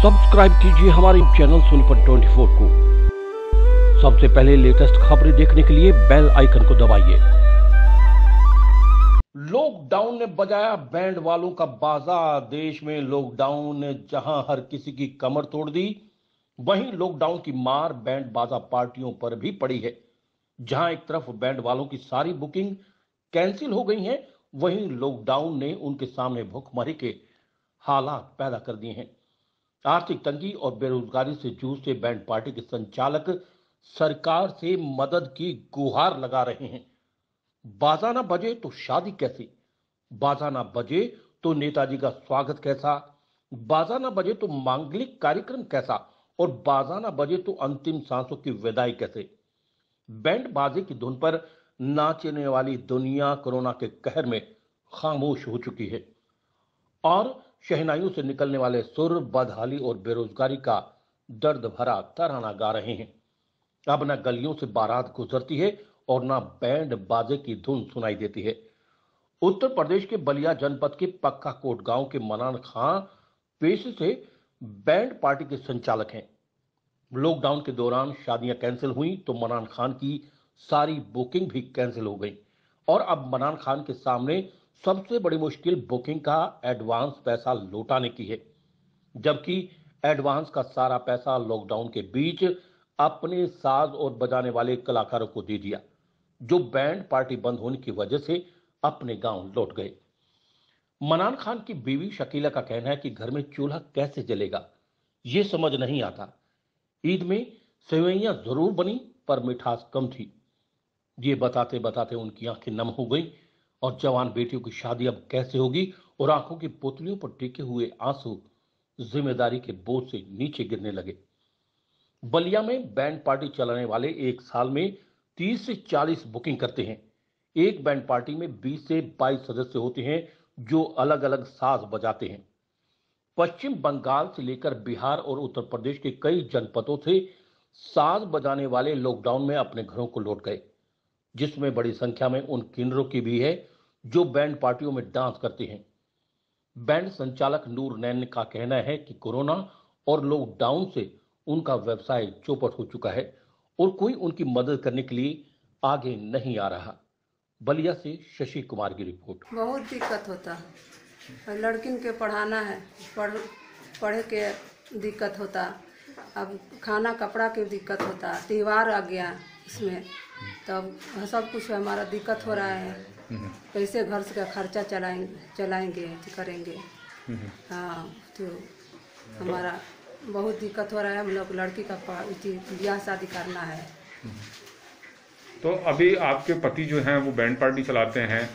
Subscribe कीजिए हमारे channel Sonipat 24 को। सबसे पहले लेटेस्ट खबरें देखने के लिए बेल आइकन को दबाइए। लॉकडाउन ने बजाया बैंड वालों का बाजा। देश में लॉकडाउन ने जहां हर किसी की कमर तोड़ दी, वहीं लॉकडाउन की मार बैंड बाजा पार्टियों पर भी पड़ी है। जहां एक तरफ बैंड वालों की सारी बुकिंग कैंसिल हो गई है, वहीं लॉकडाउन ने उनके सामने भूखमरी के हालात पैदा कर दिए हैं। आर्थिक तंगी और बेरोजगारी से जूझते बैंड पार्टी के संचालक सरकार से मदद की गुहार लगा रहे हैं। बाजा ना बजे तो शादी कैसी, बाजा ना बजे तो नेताजी का स्वागत कैसा, बाजा ना बजे तो मांगलिक कार्यक्रम कैसा और बाजा ना बजे तो अंतिम सांसों की विदाई कैसे। बैंड बाजे की धुन पर नाचने वाली दुनिया कोरोना के कहर में खामोश हो चुकी है और शहनाइयों से निकलने वाले सुर बदहाली और बेरोजगारी का दर्द भरा तराना गा रहे हैं। अब न गलियों से बारात गुजरती है और न बैंड बाजे की धुन सुनाई देती है। उत्तर प्रदेश के बलिया जनपद के पक्का कोट गांव के मनान खां पेशे से बैंड पार्टी के संचालक हैं। लॉकडाउन के दौरान शादियां कैंसिल हुई तो मनान खान की सारी बुकिंग भी कैंसिल हो गई और अब मनान खान के सामने सबसे बड़ी मुश्किल बुकिंग का एडवांस पैसा लौटाने की है, जबकि एडवांस का सारा पैसा लॉकडाउन के बीच अपने साज और बजाने वाले कलाकारों को दे दिया, जो बैंड पार्टी बंद होने की वजह से अपने गांव लौट गए। मनान खान की बीवी शकीला का कहना है कि घर में चूल्हा कैसे जलेगा ये समझ नहीं आता। ईद में सेवैयां जरूर बनी पर मिठास कम थी। ये बताते बताते उनकी आंखें नम हो गई और जवान बेटियों की शादी अब कैसे होगी और आंखों की पुतलियों पर टिके हुए आंसू जिम्मेदारी के बोझ से नीचे गिरने लगे। बलिया में बैंड पार्टी चलाने वाले एक साल में 30 से 40 बुकिंग करते हैं। एक बैंड पार्टी में 20 से 22 सदस्य होते हैं जो अलग अलग साज बजाते हैं। पश्चिम बंगाल से लेकर बिहार और उत्तर प्रदेश के कई जनपदों से साज बजाने वाले लॉकडाउन में अपने घरों को लौट गए, जिसमें बड़ी संख्या में उन किन्नरों की भी है जो बैंड पार्टियों में डांस करते हैं। बैंड संचालक नूर नैन का कहना है कि कोरोना और लॉकडाउन से उनका व्यवसाय चौपट हो चुका है और कोई उनकी मदद करने के लिए आगे नहीं आ रहा। बलिया से शशि कुमार की रिपोर्ट। बहुत दिक्कत होता है, लड़किन के पढ़ाना है, पढ़े के दिक्कत होता, अब खाना कपड़ा के दिक्कत होता, त्योहार आ गया इसमें, तब सब कुछ हमारा दिक्कत हो रहा है। कैसे घर से खर्चा चलाएंगे करेंगे। हाँ, तो हमारा बहुत दिक्कत हो रहा है। हम लोग लड़की का ब्याह शादी करना है। तो अभी आपके पति जो हैं वो बैंड पार्टी चलाते हैं,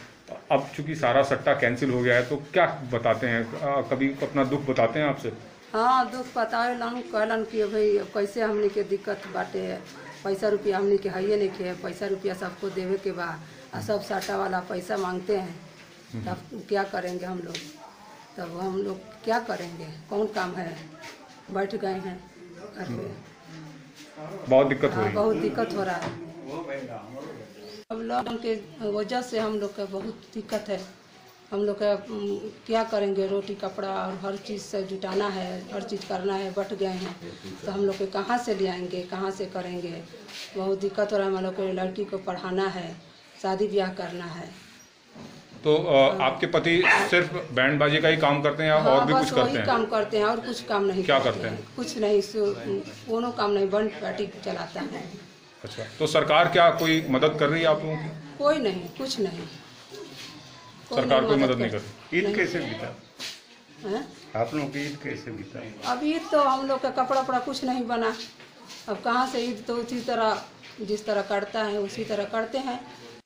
अब चूंकि सारा सट्टा कैंसिल हो गया है तो क्या बताते हैं, कभी अपना दुख बताते हैं आपसे? हाँ, दुख बतावेलन, कहलन कि भाई कैसे हमने के दिक्कत बाटे, पैसा रुपया हमने के है नहीं के, पैसा रुपया सबको देवे के बाद सब साटा वाला पैसा मांगते हैं, तब क्या करेंगे हम लोग? तब हम लोग क्या करेंगे? कौन काम है? बैठ गए हैं घर पे। बहुत दिक्कत हो रही है। बहुत दिक्कत हो रहा है। अब लॉकडाउन के वजह से हम लोग का बहुत दिक्कत है। हम लोग का क्या करेंगे? रोटी कपड़ा और हर चीज़ से जुटाना है, हर चीज़ करना है। बट गए हैं तो हम लोग के कहाँ से ले आएंगे, कहाँ से करेंगे? बहुत दिक्कत हो रहा है। हम लोग को लड़की को पढ़ाना है, शादी ब्याह करना है। तो आपके पति सिर्फ बैंड बाजी का ही काम करते हैं और भी कुछ करते हैं? काम करते हैं और कुछ काम नहीं। क्या करते हैं? कुछ नहीं, कोनो काम नहीं, बैंड पार्टी चलाता है। अच्छा, तो सरकार क्या कोई मदद कर रही है आप लोगों की? कोई नहीं, कुछ नहीं, सरकार कोई मदद नहीं कर रही। ईद कैसे बीता आप लोगों की? ईद कैसे बीता? अब ईद तो हम लोग का कपड़ा वपड़ा कुछ नहीं बना। अब कहाँ से ईद, तो उसी तरह जिस तरह करता है उसी तरह करते हैं।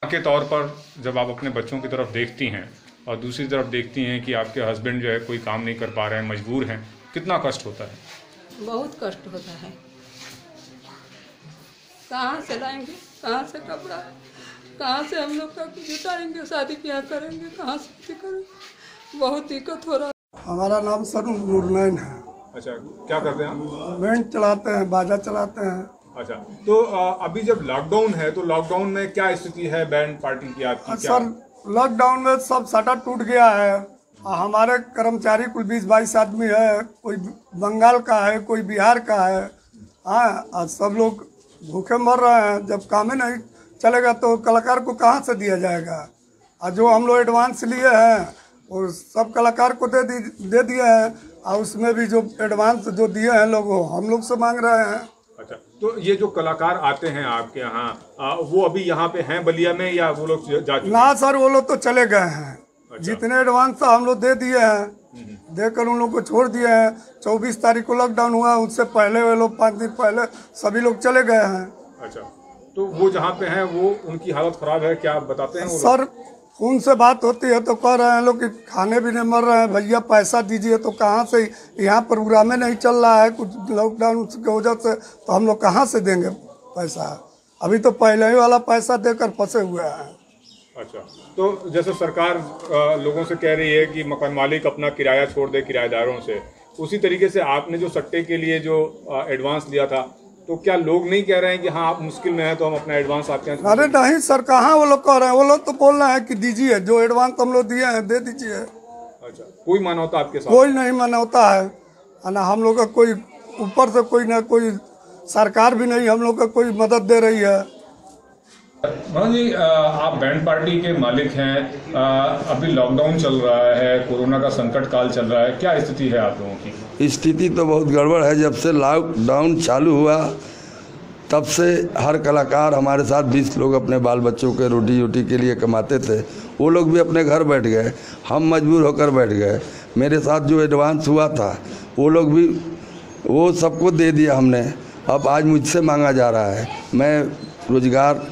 के तौर पर जब आप अपने बच्चों की तरफ देखती हैं और दूसरी तरफ देखती हैं कि आपके हस्बैंड जो है कोई काम नहीं कर पा रहे हैं, मजबूर हैं, कितना कष्ट होता है? बहुत कष्ट होता है। कहाँ से लाएंगे, कहाँ से कपड़ा, कहाँ से हम लोग का जुटाएंगे, शादी ब्याह करेंगे, कहाँ से करेंगे? बहुत दिक्कत हो रहा है। हमारा नाम सर नूरनैन है। अच्छा, क्या करते हैं आप? बैंड चलाते हैं, बाजा चलाते हैं। अच्छा, तो अभी जब लॉकडाउन है तो लॉकडाउन में क्या स्थिति है बैंड पार्टी की आपकी? सर लॉकडाउन में सब सट्टा टूट गया है, हमारे कर्मचारी कुल 20-22 आदमी है, कोई बंगाल का है, कोई बिहार का है। हाँ, और सब लोग भूखे मर रहे हैं। जब काम ही नहीं चलेगा तो कलाकार को कहाँ से दिया जाएगा? और जो हम लोग एडवांस लिए हैं वो सब कलाकार को दे दिए हैं, और उसमें भी जो एडवांस जो दिए हैं लोग वो हम लोग से मांग रहे हैं। अच्छा, तो ये जो कलाकार आते हैं आपके यहाँ, वो अभी यहाँ पे हैं बलिया में, या वो लोग जा चुके ना सर, वो लोग तो चले गए हैं। अच्छा। जितने एडवांस था हम लोग दे दिए हैं, देकर उन लोग को छोड़ दिए हैं। 24 तारीख को लॉकडाउन हुआ, उससे पहले वे लोग 5 दिन पहले सभी लोग चले गए हैं। अच्छा, तो वो जहाँ पे हैं वो उनकी हालत खराब है, क्या आप बताते हैं वो सर, फोन से बात होती है तो कह रहे हैं लोग कि खाने भी नहीं मर रहे हैं, भैया पैसा दीजिए। तो कहाँ से, यहाँ प्रोग्राम ही नहीं चल रहा है कुछ लॉकडाउन की वजह से, तो हम लोग कहाँ से देंगे पैसा? अभी तो पहले ही वाला पैसा देकर फंसे हुए हैं। अच्छा, तो जैसे सरकार लोगों से कह रही है कि मकान मालिक अपना किराया छोड़ दे किराएदारों से, उसी तरीके से आपने जो सट्टे के लिए जो एडवांस लिया था, तो क्या लोग नहीं कह रहे हैं कि हाँ आप मुश्किल में हैं तो हम अपना एडवांस आपके यहाँ? अरे नहीं सर, कहाँ वो लोग कह रहे हैं? वो लोग तो बोल रहे हैं कि दीजिए, जो एडवांस हम लोग दिए हैं दे दीजिए। अच्छा, कोई मानवता आपके साथ? कोई नहीं मानवता है ना, हम लोग का कोई ऊपर से कोई ना कोई सरकार भी नहीं हम लोग का कोई मदद दे रही है। मनोज जी, आप बैंड पार्टी के मालिक हैं, अभी लॉकडाउन चल रहा है, कोरोना का संकट काल चल रहा है, क्या स्थिति है आप लोगों की? स्थिति तो बहुत गड़बड़ है। जब से लॉकडाउन चालू हुआ तब से हर कलाकार हमारे साथ 20 लोग अपने बाल बच्चों के रोटी के लिए कमाते थे, वो लोग भी अपने घर बैठ गए, हम मजबूर होकर बैठ गए। मेरे साथ जो एडवांस हुआ था वो लोग भी, वो सबको दे दिया हमने। अब आज मुझसे मांगा जा रहा है। मैं रोजगार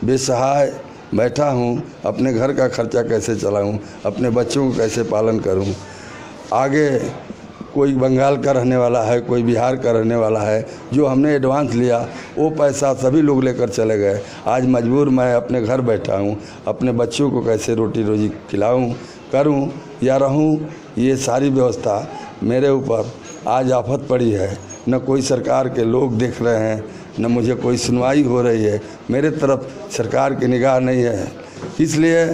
बेसहाय बैठा हूँ, अपने घर का खर्चा कैसे चलाऊँ, अपने बच्चों को कैसे पालन करूँ? आगे कोई बंगाल का रहने वाला है, कोई बिहार का रहने वाला है, जो हमने एडवांस लिया वो पैसा सभी लोग लेकर चले गए। आज मजबूर मैं अपने घर बैठा हूँ, अपने बच्चों को कैसे रोटी रोजी खिलाऊँ, करूँ या रहूँ? ये सारी व्यवस्था मेरे ऊपर आज आफत पड़ी है। न कोई सरकार के लोग देख रहे हैं, न मुझे कोई सुनवाई हो रही है। मेरे तरफ सरकार की निगाह नहीं है, इसलिए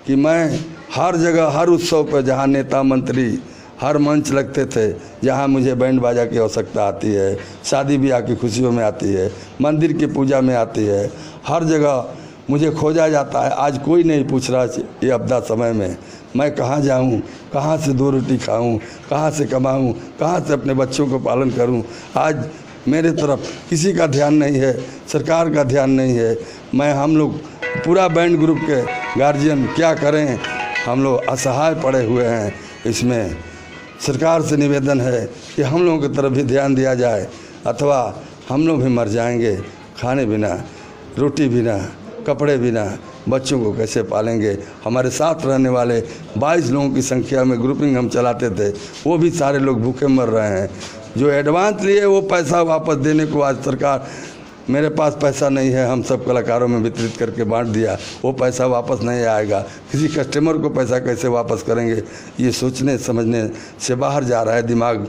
कि मैं हर जगह, हर उत्सव पर जहाँ नेता मंत्री, हर मंच लगते थे, जहाँ मुझे बैंड बाजा की आवश्यकता आती है, शादी ब्याह की खुशियों में आती है, मंदिर की पूजा में आती है, हर जगह मुझे खोजा जाता है। आज कोई नहीं पूछ रहा ये आपदा समय में मैं कहाँ जाऊँ, कहाँ से 2 रोटी खाऊँ, कहाँ से कमाऊँ, कहाँ से अपने बच्चों को पालन करूँ। आज मेरे तरफ किसी का ध्यान नहीं है, सरकार का ध्यान नहीं है। हम लोग पूरा बैंड ग्रुप के गार्जियन क्या करें? हम लोग असहाय पड़े हुए हैं। इसमें सरकार से निवेदन है कि हम लोगों की तरफ भी ध्यान दिया जाए, अथवा हम लोग भी मर जाएंगे खाने बिना, रोटी बिना, कपड़े बिना। बच्चों को कैसे पालेंगे? हमारे साथ रहने वाले 22 लोगों की संख्या में ग्रुपिंग हम चलाते थे, वो भी सारे लोग भूखे मर रहे हैं। जो एडवांस लिए वो पैसा वापस देने को आज सरकार, मेरे पास पैसा नहीं है, हम सब कलाकारों में वितरित करके बांट दिया, वो पैसा वापस नहीं आएगा। किसी कस्टमर को पैसा कैसे वापस करेंगे, ये सोचने समझने से बाहर जा रहा है दिमाग।